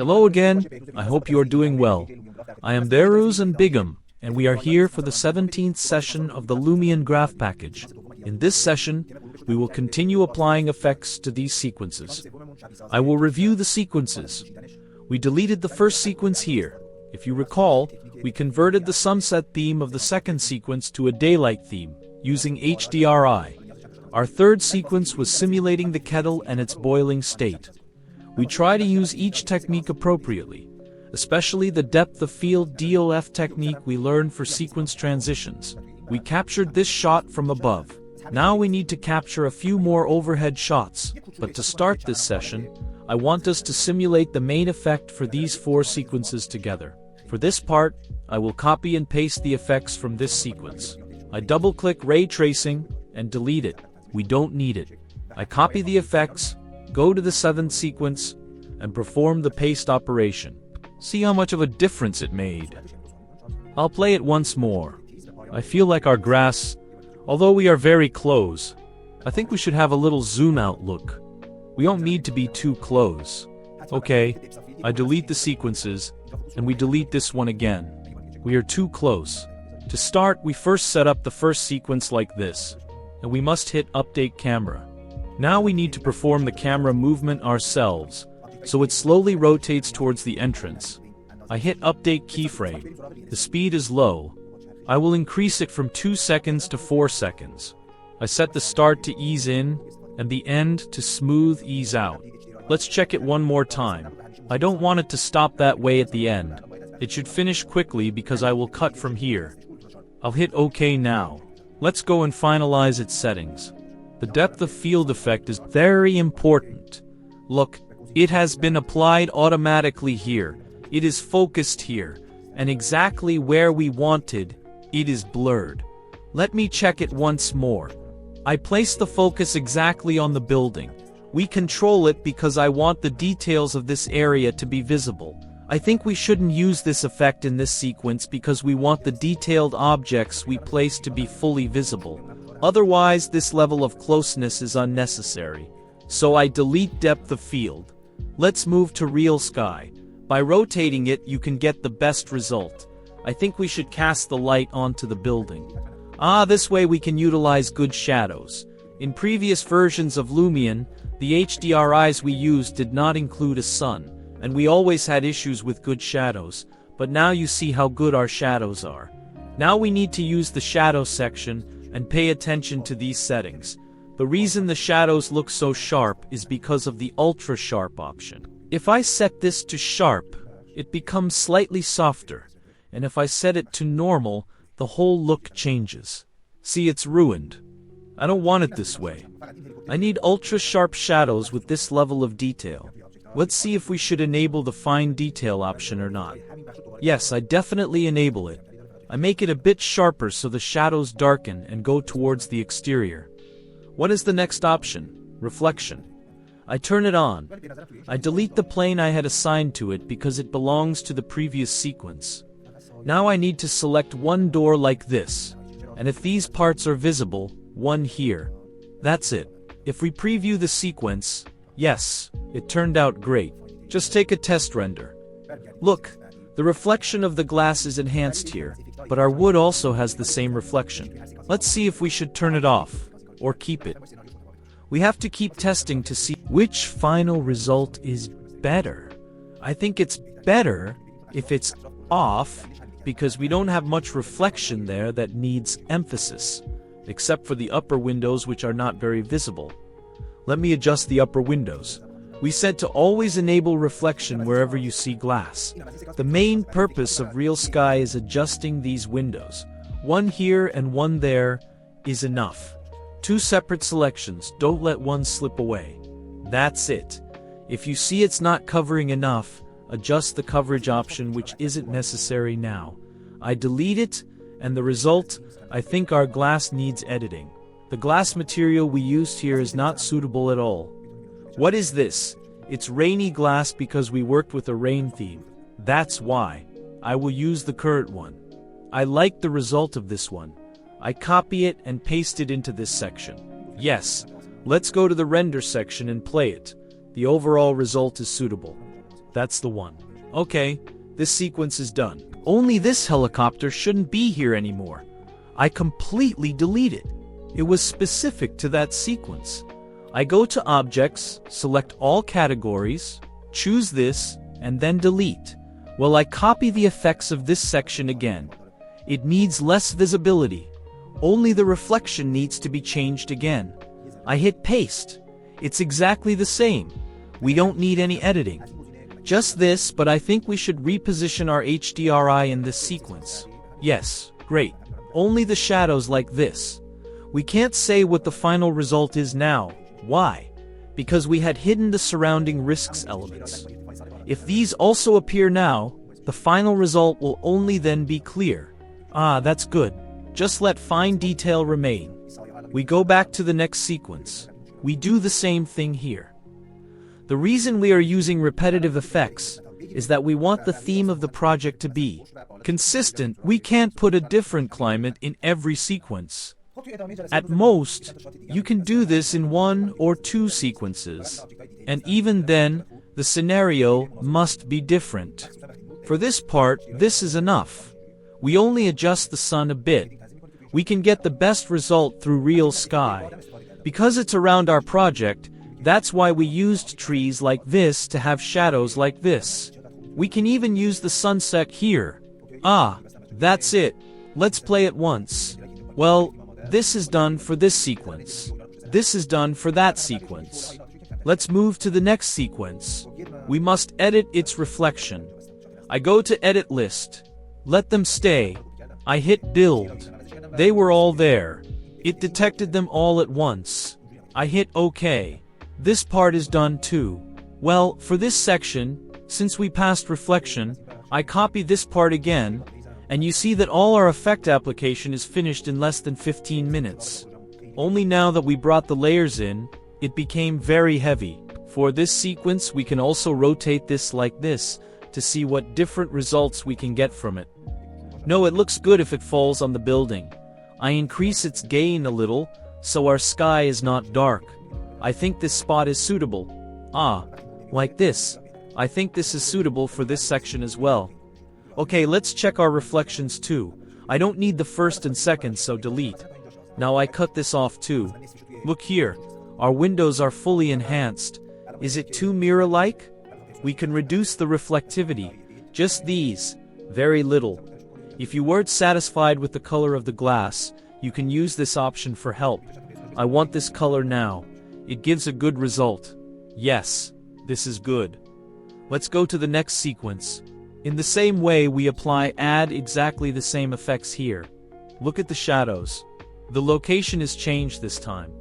Hello again, I hope you are doing well. I am Behrouz Bigham, and we are here for the 17th session of the Lumion Graph Package. In this session, we will continue applying effects to these sequences. I will review the sequences. We deleted the first sequence here. If you recall, we converted the sunset theme of the second sequence to a daylight theme, using HDRI. Our third sequence was simulating the kettle and its boiling state. We try to use each technique appropriately, especially the depth of field DOF technique we learned for sequence transitions. We captured this shot from above. Now we need to capture a few more overhead shots, but to start this session, I want us to simulate the main effect for these four sequences together. For this part, I will copy and paste the effects from this sequence. I double-click ray tracing and delete it. We don't need it. I copy the effects, go to the seventh sequence, and perform the paste operation. See how much of a difference it made. I'll play it once more. I feel like our grass, although we are very close, I think we should have a little zoom out look. We don't need to be too close. Okay, I delete the sequences, and we delete this one again. We are too close. To start, we first set up the first sequence like this, and we must hit Update Camera. Now we need to perform the camera movement ourselves, so it slowly rotates towards the entrance. I hit Update Keyframe. The speed is low. I will increase it from 2 seconds to 4 seconds. I set the start to ease in, and the end to smooth ease out. Let's check it one more time. I don't want it to stop that way at the end. It should finish quickly because I will cut from here. I'll hit OK now. Let's go and finalize its settings. The depth of field effect is very important. Look, it has been applied automatically here. It is focused here, and exactly where we wanted, it is blurred. Let me check it once more. I place the focus exactly on the building. We control it because I want the details of this area to be visible. I think we shouldn't use this effect in this sequence because we want the detailed objects we place to be fully visible. Otherwise, this level of closeness is unnecessary. So I delete depth of field. Let's move to real sky. By rotating it, you can get the best result. I think we should cast the light onto the building. This way we can utilize good shadows. In previous versions of Lumion, the HDRIs we used did not include a sun, and we always had issues with good shadows, but now you see how good our shadows are. Now we need to use the shadow section and pay attention to these settings. The reason the shadows look so sharp is because of the ultra sharp option. If I set this to sharp, it becomes slightly softer, and if I set it to normal, the whole look changes. See, it's ruined. I don't want it this way. I need ultra sharp shadows with this level of detail. Let's see if we should enable the fine detail option or not. Yes, I definitely enable it. I make it a bit sharper so the shadows darken and go towards the exterior. What is the next option? Reflection. I turn it on. I delete the plane I had assigned to it because it belongs to the previous sequence. Now I need to select one door like this, and if these parts are visible, one here. That's it. If we preview the sequence, yes, it turned out great. Just take a test render. Look, the reflection of the glass is enhanced here, but our wood also has the same reflection. Let's see if we should turn it off, or keep it. We have to keep testing to see which final result is better. I think it's better if it's off, because we don't have much reflection there that needs emphasis, except for the upper windows which are not very visible. Let me adjust the upper windows. We said to always enable reflection wherever you see glass. The main purpose of real sky is adjusting these windows. One here and one there is enough. 2 separate selections, don't let one slip away. That's it. If you see it's not covering enough, adjust the coverage option which isn't necessary now. I delete it, and the result, I think our glass needs editing. The glass material we used here is not suitable at all. What is this? It's rainy glass because we worked with a rain theme. That's why. I will use the current one. I like the result of this one. I copy it and paste it into this section. Yes, let's go to the render section and play it. The overall result is suitable. That's the one. Okay, this sequence is done. Only this helicopter shouldn't be here anymore. I completely delete it. It was specific to that sequence. I go to Objects, select all categories, choose this, and then delete. Well, I copy the effects of this section again. It needs less visibility. Only the reflection needs to be changed again. I hit paste. It's exactly the same. We don't need any editing. Just this, but I think we should reposition our HDRI in this sequence. Yes, great. Only the shadows like this. We can't say what the final result is now. Why? Because we had hidden the surrounding risks elements. If these also appear now, the final result will only then be clear. Ah, that's good. Just let fine detail remain. We go back to the next sequence. We do the same thing here. The reason we are using repetitive effects is that we want the theme of the project to be consistent. We can't put a different climate in every sequence. At most, you can do this in 1 or 2 sequences, and even then, the scenario must be different. For this part, this is enough. We only adjust the sun a bit. We can get the best result through real sky. Because it's around our project, that's why we used trees like this to have shadows like this. We can even use the sunset here. Ah, that's it. Let's play it once. Well, this is done for this sequence. This is done for that sequence. Let's move to the next sequence. We must edit its reflection. I go to Edit List. Let them stay. I hit Build. They were all there. It detected them all at once. I hit OK. This part is done too. Well, for this section, since we passed reflection, I copy this part again, and you see that all our effect application is finished in less than 15 minutes. Only now that we brought the layers in, it became very heavy. For this sequence, we can also rotate this like this to see what different results we can get from it. No, it looks good if it falls on the building. I increase its gain a little, so our sky is not dark. I think this spot is suitable. Ah, like this. I think this is suitable for this section as well. Okay, let's check our reflections too. I don't need the first and second, so delete. Now I cut this off too. Look here. Our windows are fully enhanced. Is it too mirror-like? We can reduce the reflectivity. Just these. Very little. If you weren't satisfied with the color of the glass, you can use this option for help. I want this color now. It gives a good result. Yes, this is good. Let's go to the next sequence. In the same way, we add exactly the same effects here. Look at the shadows. The location is changed this time.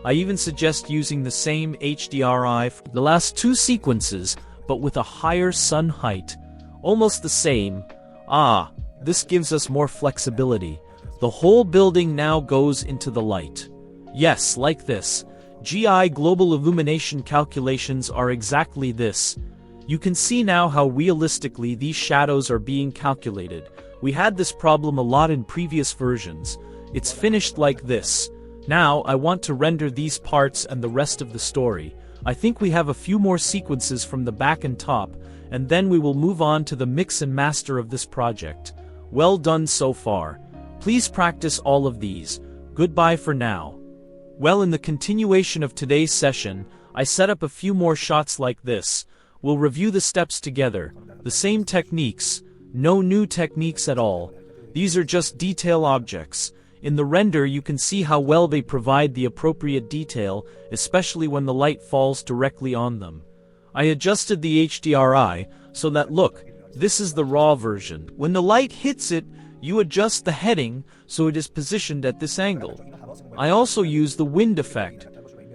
I even suggest using the same HDRI for the last 2 sequences, but with a higher sun height. Almost the same. Ah, this gives us more flexibility. The whole building now goes into the light. Yes, like this. GI global illumination calculations are exactly this. You can see now how realistically these shadows are being calculated. We had this problem a lot in previous versions. It's finished like this. Now, I want to render these parts and the rest of the story. I think we have a few more sequences from the back and top, and then we will move on to the mix and master of this project. Well done so far. Please practice all of these. Goodbye for now. Well, in the continuation of today's session, I set up a few more shots like this. We'll review the steps together. The same techniques. No new techniques at all. These are just detail objects. In the render, you can see how well they provide the appropriate detail, especially when the light falls directly on them. I adjusted the HDRI so that, look, this is the raw version. When the light hits it, you adjust the heading so it is positioned at this angle. I also use the wind effect.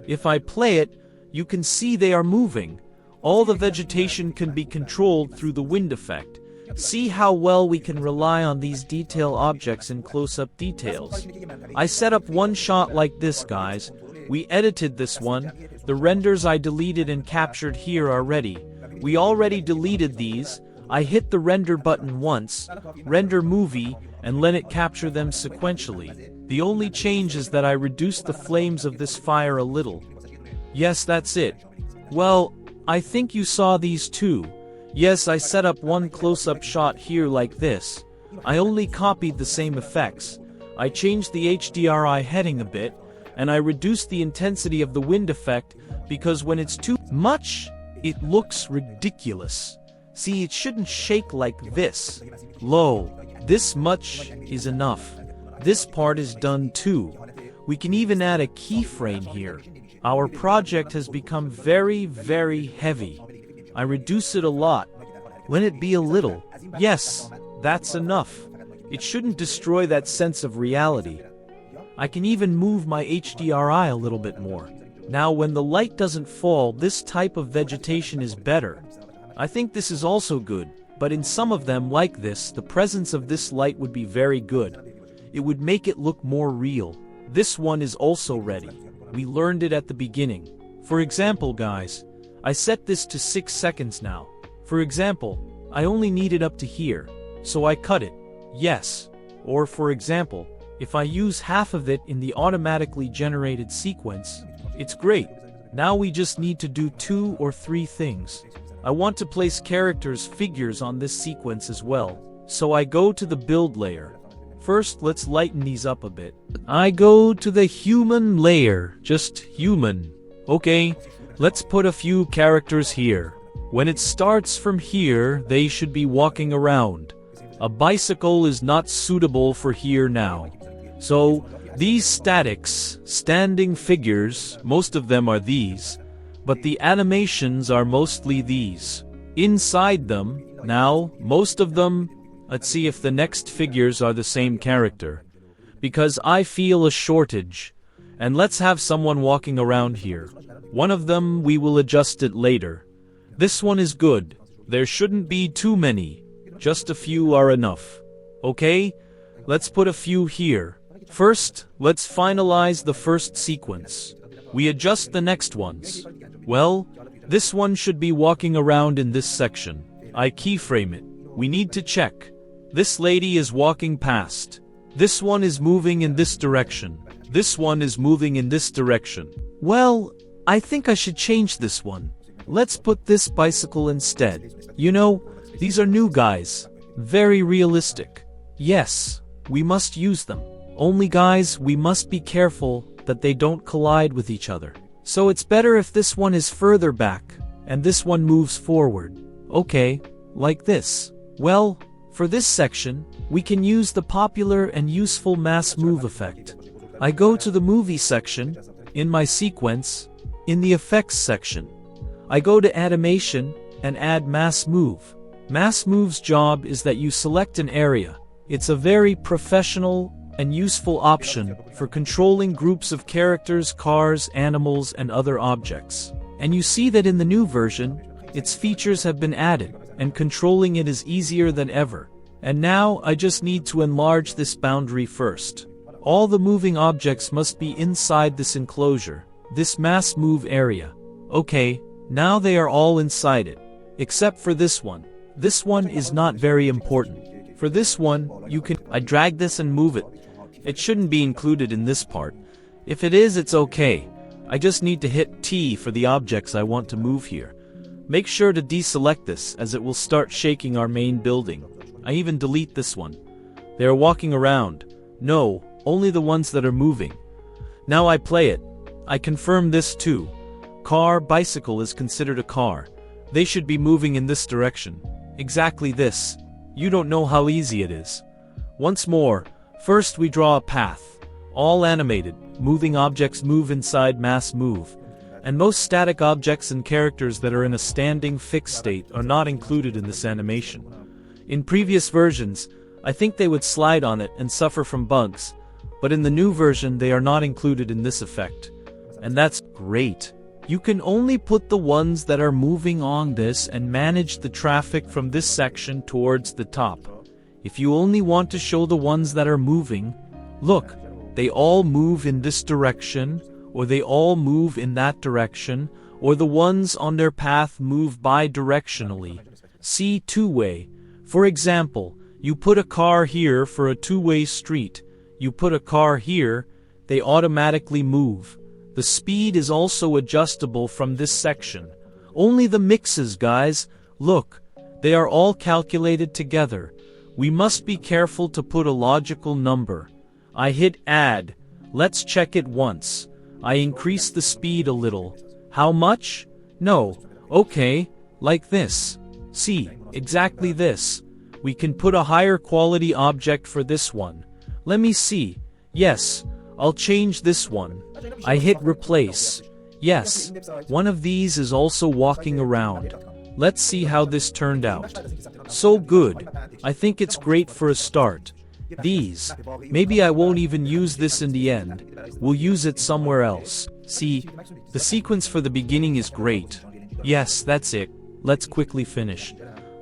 If I play it, you can see they are moving. All the vegetation can be controlled through the wind effect. See how well we can rely on these detail objects in close-up details. I set up one shot like this, guys. We edited this one. The renders I deleted and captured here are ready. We already deleted these. I hit the render button once, render movie, and let it capture them sequentially. The only change is that I reduced the flames of this fire a little. Yes, that's it. Well, I think you saw these too. Yes, I set up one close-up shot here like this. I only copied the same effects. I changed the HDRI heading a bit, and I reduced the intensity of the wind effect because when it's too much, it looks ridiculous. See, it shouldn't shake like this. Low. This much is enough. This part is done too. We can even add a keyframe here. Our project has become very, very heavy. I reduce it a lot. Let it be a little. Yes, that's enough. It shouldn't destroy that sense of reality. I can even move my HDRI a little bit more. Now when the light doesn't fall, this type of vegetation is better. I think this is also good, but in some of them like this, the presence of this light would be very good. It would make it look more real. This one is also ready. We learned it at the beginning. For example, guys, I set this to 6 seconds now. For example, I only need it up to here, so I cut it. Yes. Or for example, if I use half of it in the automatically generated sequence, it's great. Now we just need to do 2 or 3 things. I want to place characters' figures on this sequence as well, so I go to the build layer. First, let's lighten these up a bit. I go to the human layer, just human. Okay, let's put a few characters here. When it starts from here, they should be walking around. A bicycle is not suitable for here now. So, these statics, standing figures, most of them are these, but the animations are mostly these. Inside them, now, most of them, let's see if the next figures are the same character. Because I feel a shortage. And let's have someone walking around here. One of them, we will adjust it later. This one is good. There shouldn't be too many. Just a few are enough. Okay? Let's put a few here. First, let's finalize the first sequence. We adjust the next ones. Well, this one should be walking around in this section. I keyframe it. We need to check. This lady is walking past. This one is moving in this direction. This one is moving in this direction. Well, I think I should change this one. Let's put this bicycle instead. You know, these are new guys. Very realistic. Yes, we must use them. Only guys, we must be careful that they don't collide with each other. So it's better if this one is further back, and this one moves forward. Okay, like this. Well, for this section, we can use the popular and useful mass move effect. I go to the movie section, in my sequence, in the effects section. I go to animation, and add mass move. Mass move's job is that you select an area. It's a very professional and useful option for controlling groups of characters, cars, animals, and other objects. And you see that in the new version, its features have been added, and controlling it is easier than ever. And now I just need to enlarge this boundary first. All the moving objects must be inside this enclosure, this mass move area. Okay, now they are all inside it, except for this one. This one is not very important. For this one, I drag this and move it. It shouldn't be included in this part. If it is, it's okay. I just need to hit T for the objects I want to move here. Make sure to deselect this, as it will start shaking our main building. I even delete this one. They are walking around. No, only the ones that are moving. Now I play it. I confirm this too. Car, bicycle is considered a car. They should be moving in this direction. Exactly this. You don't know how easy it is. Once more, first we draw a path. All animated, moving objects move inside mass move. And most static objects and characters that are in a standing fixed state are not included in this animation. In previous versions, I think they would slide on it and suffer from bugs, but in the new version they are not included in this effect. And that's great. You can only put the ones that are moving on this and manage the traffic from this section towards the top. If you only want to show the ones that are moving, look, they all move in this direction, or they all move in that direction, or the ones on their path move bi-directionally. See two-way. For example, you put a car here for a two-way street. You put a car here, they automatically move. The speed is also adjustable from this section. Only the mixes, guys. Look, They are all calculated together. We must be careful to put a logical number. I hit add. Let's check it once. I increase the speed a little. How much? No. Okay, like this. See, exactly this. We can put a higher quality object for this one. Let me see. Yes, I'll change this one. I hit replace. Yes, one of these is also walking around. Let's see how this turned out. So good. I think it's great for a start. These. Maybe I won't even use this in the end. We'll use it somewhere else. See, the sequence for the beginning is great. Yes, that's it. Let's quickly finish.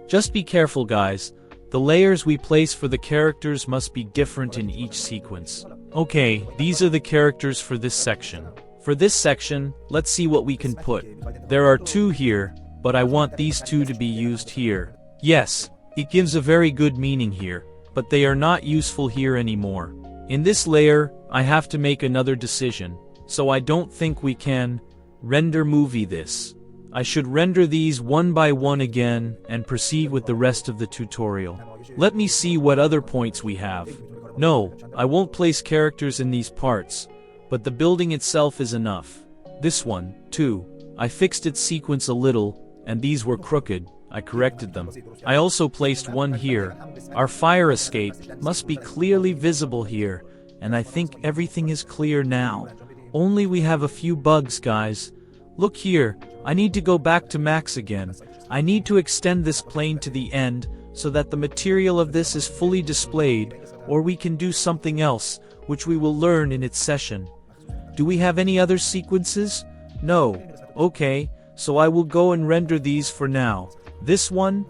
Just be careful, guys. The layers we place for the characters must be different in each sequence. Okay, these are the characters for this section. For this section, let's see what we can put. There are two here, but I want these two to be used here. Yes, it gives a very good meaning here, but they are not useful here anymore. In this layer, I have to make another decision, so I don't think we can render movie this. I should render these one by one again and proceed with the rest of the tutorial. Let me see what other points we have. No, I won't place characters in these parts, but the building itself is enough. This one, too. I fixed its sequence a little, and these were crooked. I corrected them. I also placed one here. Our fire escape must be clearly visible here, and I think everything is clear now. Only we have a few bugs, guys. Look here, I need to go back to max again. I need to extend this plane to the end so that the material of this is fully displayed, or we can do something else, which we will learn in its session. Do we have any other sequences? No. Okay, so I will go and render these for now. This one,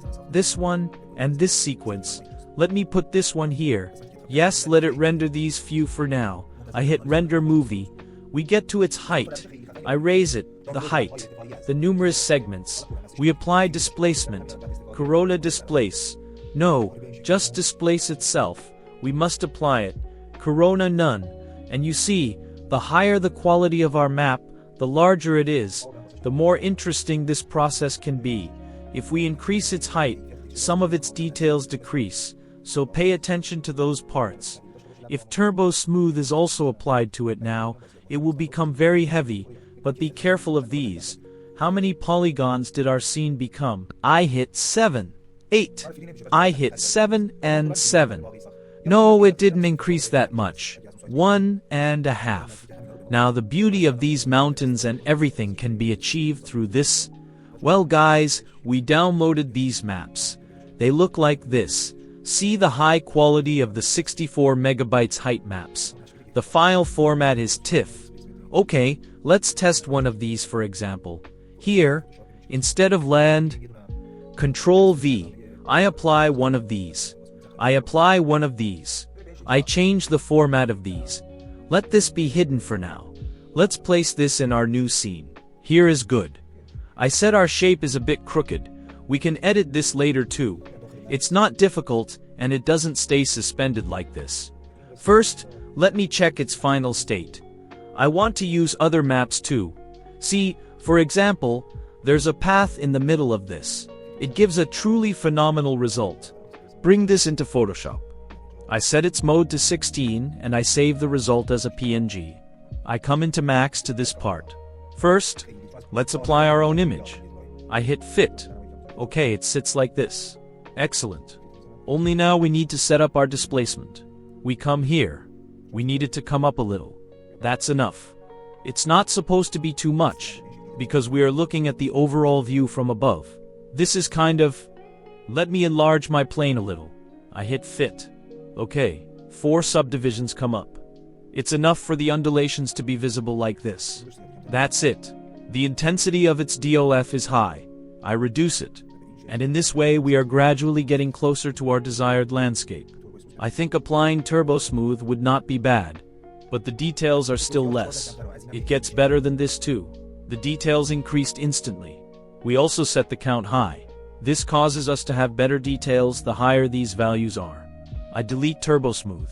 and this sequence. Let me put this one here. Yes, let it render these few for now. I hit render movie. We get to its height. I raise it, the height, the numerous segments. We apply displacement. Corona displace. No, just displace itself. We must apply it. Corona none. And you see, the higher the quality of our map, the larger it is, the more interesting this process can be. If we increase its height, some of its details decrease, so pay attention to those parts. If Turbo Smooth is also applied to it now, it will become very heavy, but be careful of these. How many polygons did our scene become? I hit 7, 8. I hit 7 and 7. No, it didn't increase that much. 1.5. Now the beauty of these mountains and everything can be achieved through this. Well guys, we downloaded these maps. They look like this. See the high quality of the 64 megabytes height maps. The file format is TIFF. Okay, let's test one of these for example. Here, instead of land, Control V, I apply one of these. I apply one of these. I change the format of these. Let this be hidden for now. Let's place this in our new scene. Here is good. I said our shape is a bit crooked. We can edit this later too. It's not difficult, and it doesn't stay suspended like this. First, let me check its final state. I want to use other maps too. See, for example, there's a path in the middle of this. It gives a truly phenomenal result. Bring this into Photoshop. I set its mode to 16 and I save the result as a PNG. I come into Max to this part. First, let's apply our own image. I hit Fit. Okay, it sits like this. Excellent. Only now we need to set up our displacement. We come here. We need it to come up a little. That's enough. It's not supposed to be too much, because we are looking at the overall view from above. This is kind of... Let me enlarge my plane a little. I hit Fit. Okay, 4 subdivisions come up. It's enough for the undulations to be visible like this. That's it. The intensity of its DOF is high. I reduce it. And in this way we are gradually getting closer to our desired landscape. I think applying Turbo Smooth would not be bad, but the details are still less. It gets better than this too. The details increased instantly. We also set the count high. This causes us to have better details the higher these values are. I delete Turbo Smooth.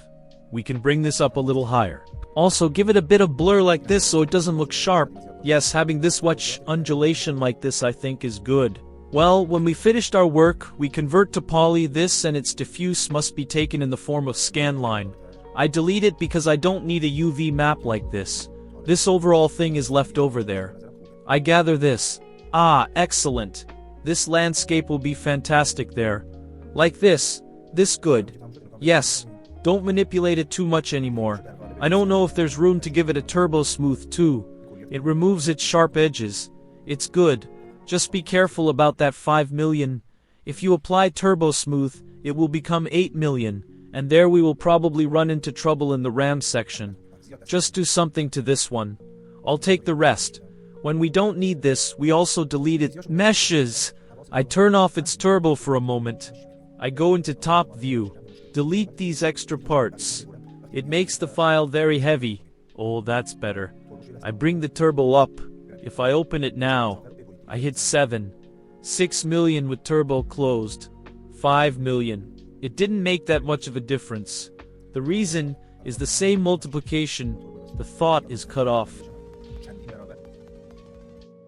We can bring this up a little higher. Also give it a bit of blur like this so it doesn't look sharp. Yes, having this much undulation like this I think is good. Well, when we finished our work, we convert to poly this and its diffuse must be taken in the form of scanline. I delete it because I don't need a UV map like this. This overall thing is left over there. I gather this. Ah, excellent. This landscape will be fantastic there. Like this. This good. Yes. Don't manipulate it too much anymore. I don't know if there's room to give it a turbo smooth too. It removes its sharp edges. It's good. Just be careful about that 5 million. If you apply turbo smooth, it will become 8 million, and there we will probably run into trouble in the RAM section. Just do something to this one. I'll take the rest. When we don't need this, we also delete it. Meshes! I turn off its turbo for a moment. I go into top view. Delete these extra parts. It makes the file very heavy. Oh, that's better. I bring the turbo up. If I open it now, I hit 7. 6 million with turbo closed. 5 million. It didn't make that much of a difference. The reason is the same multiplication. The thought is cut off.